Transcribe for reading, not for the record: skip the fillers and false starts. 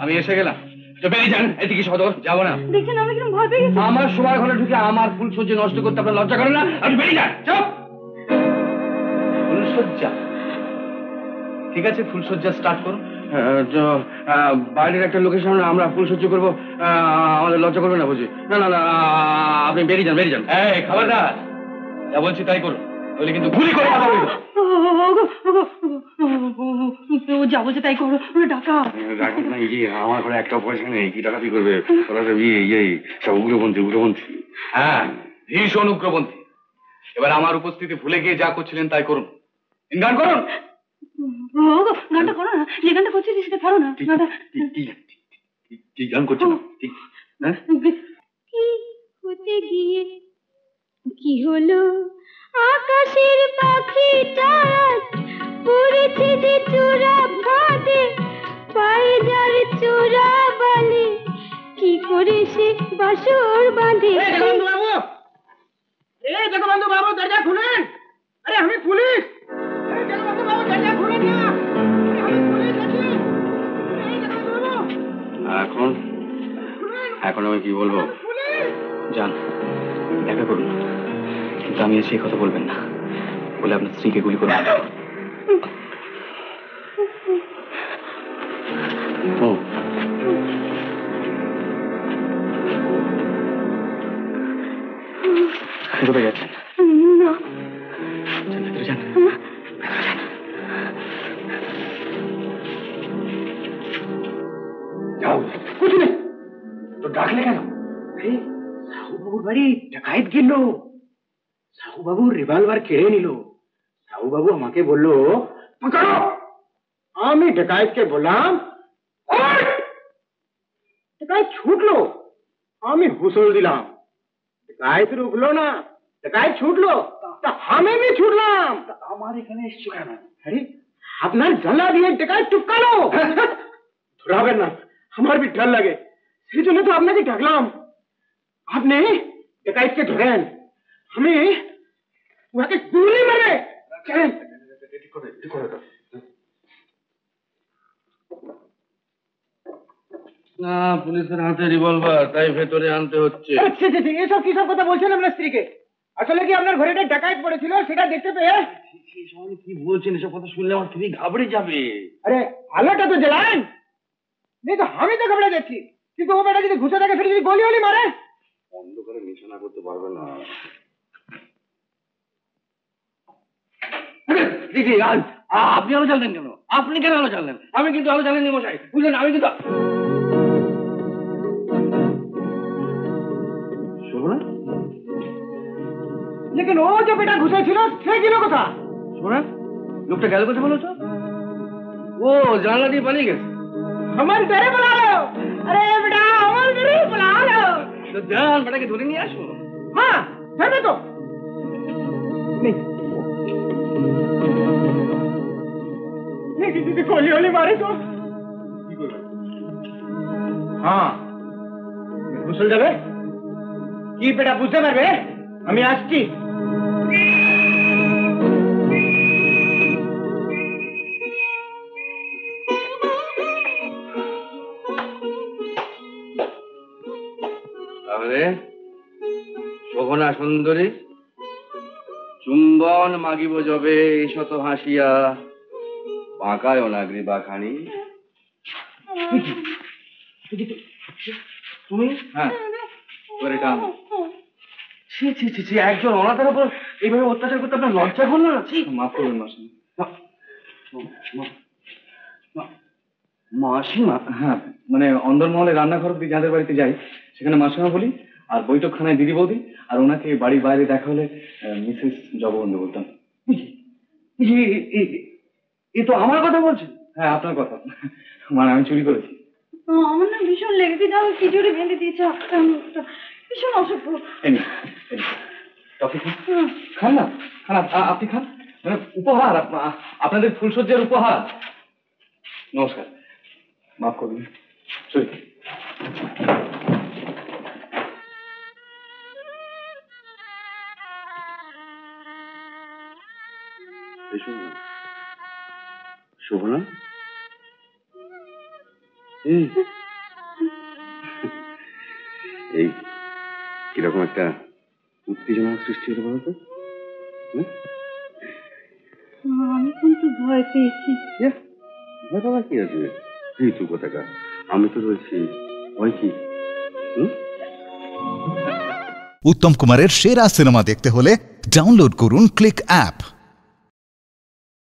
আমি এসে গেলাম। তো বেরিয়ে যান এদিকে সদর। যাবো না। দেখছেন আমি কিরকম ভয় পেয়ে গেছি। আমার শোয়ার ঘরে ঢুকে আমার ফুলসজ্জা নষ্ট করতে আপনার লজ্জা করে না? আপনি বেরিয়ে যান। চুপ। ফুলসজ্জা? ঠিক আছে, ফুলসজ্জা স্টার্ট করুন। বাইরের একটা লোকের সামনে আমরা ফুলসজ্জা করবো, আমাদের লজ্জা করবে না বুঝি? না না না, আপনি বেরিয়ে যান, বেরিয়ে যান। এই খবরদার, যা বলছি তাই করুন, তাহলে কিন্তু গুলি করে যা বলছে তাই করো। ডাকা ডাকাত না, আমার ঘরে একটা পয়সা নেই, কি ডাকাতি করবে? ওরা সব সব উগ্রপন্থী, উগ্রপন্থী। হ্যাঁ, ভীষণ উগ্রপন্থী। এবার আমার উপস্থিতি ভুলে গিয়ে যা করছিলেন তাই করুন। গান করুন। গানটা করো না, যে গানটা করছি সেটা করো না। কি গান করছো? কি হতে গিয়ে কি হলো, আকাশের পাখিটা পড়েছে যে চূড়া ফাঁদে, পায়ে যার চূড়া বালি, কি করে সে বাসর বাঁধে। জগবন্ধু বাবু দরজা খুলেন। আরে আমি পুলিশ। জগবন্ধু বাবু দরজা খুলেন না। এখন আমি কি বলবো? যান, দেখা করুন, কিন্তু আমি এসে কথা বলবেন না, বলে আপনার স্ত্রীকে গুলি করবেন। কোথায় যাচ্ছেন? ভেতরে যান। যাও। কোথায়? তো ডাকলে কেন? সাহু বাবুর বাড়ি ডাকাত গেল। সাহু বাবুর রিভলভার কেড়ে নিল। সাহু বাবু আমাকে বললো পকড়ো। আমি ডাকাতকে বললাম ডাকাত ছুটলো, আমি হুঁসল দিলাম। ডাকাত রুকলো না, ডাকাত ছুটলো, তা আমি भी ছুটলাম। আমার এখানে এসছো কেন? আরে আপনার জানলা দিয়ে ডাকাত টুকালো। ধরাবেন না, আমার भी डर লাগে, সেই জন্য তো আপনাকে ডাকলাম। আপনি ডাকাতকে ধরেন, আমি ওকে গুলি মারে। চলেন। না, পুলিশের হাতে রিভলভার, তাই ভেতরে আনতে হচ্ছে। এসব কিসব কথা বলছেন আপনার স্ত্রীকে? আসলে কি আপনার ঘরে একটা ডাকাত পড়েছিল, সেটা দেখতে পেয়ে? কি বলছেন? এসব কথা শুনলে আমার স্ত্রী ঘাবড়ে যাবে। আরে আলোটা তো জ্বালান। नहीं तो আমি তো ঘাবড়ে যাচ্ছি, কিন্তু ও বেটা যদি ঘুষে থাকে ফিরে যদি গলি হলি মারে। অন্ধকারে নিশানা করতে পারবে না। আপনি আলো জ্বাললেন কেন? আপনি কেন আলো জ্বাললেন? আমি কিন্তু আলো জ্বালেননি মশাই, বুঝলেন? আমি কিন্তু শোভনা, लेकिन ও যে বেটা ঘুষে ছিল সে গেল কোথা? শোভনা, লোকটা গেল কোথায় বলো তো? ও জানলা দিয়ে পালিয়ে গেছে। আমার ঘরে বুলা লো। আরে বেটা আমার ঘরে বুলা লো। তো যান, বেটাকে ধরে নিয়ে আসো। হ্যাঁ ধরবে তো। যদি গলি হলি মারে তো কি করবে? হ্যাঁ ঘুষল যাবে কি বেটা বুঝতে পারবে? আমি আসছি। তাহলে শোভনা সুন্দরী, চুম্বন মাগিব যবে শত হাসিয়া, বাঁকায় অনাগ্রী বাখানি। তুমি? হ্যাঁ, এটা ছি ছি ছি ছি, একজন অনাথের উপর এইভাবে অত্যাচার করতে আপনার লজ্জা করলো না? ছি, মাফ করবেন মাসি। মাসিমা? হ্যাঁ, মানে অন্দরমহলে রান্নাঘর দিয়ে যাদের বাড়িতে যাই সেখানে মাসিমা বলি, আর বৈঠকখানায় দিদি বৌদি, আর ওনাকে বাড়ির বাইরে দেখা হলে মিসেস জগবন্ধু বলতাম। এ তো আমার কথা বলছেন। হ্যাঁ, আপনার কথা, মানে আমি চুরি করেছি। আমার না ভীষণ লেগেছে, যাও খিচুড়ি ভেঙে দিয়েছে, ভীষণ অসভ্য। টফি খান না, খান, আপনি খান, মানে উপহার, আপনাদের ফুলসজ্জার উপহার। নমস্কার, মাফ করবেন, চলি। শোভনা, এই এই কিরকম একটা উত্তেজনা সৃষ্টি হলো বলতো? আমি কিন্তু ভয় পেয়েছি। ভয় পাওয়ার কি আছে? এই তুই কোথাকার, আমি তো রয়েছি, ভয় কি? উত্তম কুমারের সেরা সিনেমা দেখতে হলে ডাউনলোড করুন ক্লিক অ্যাপ।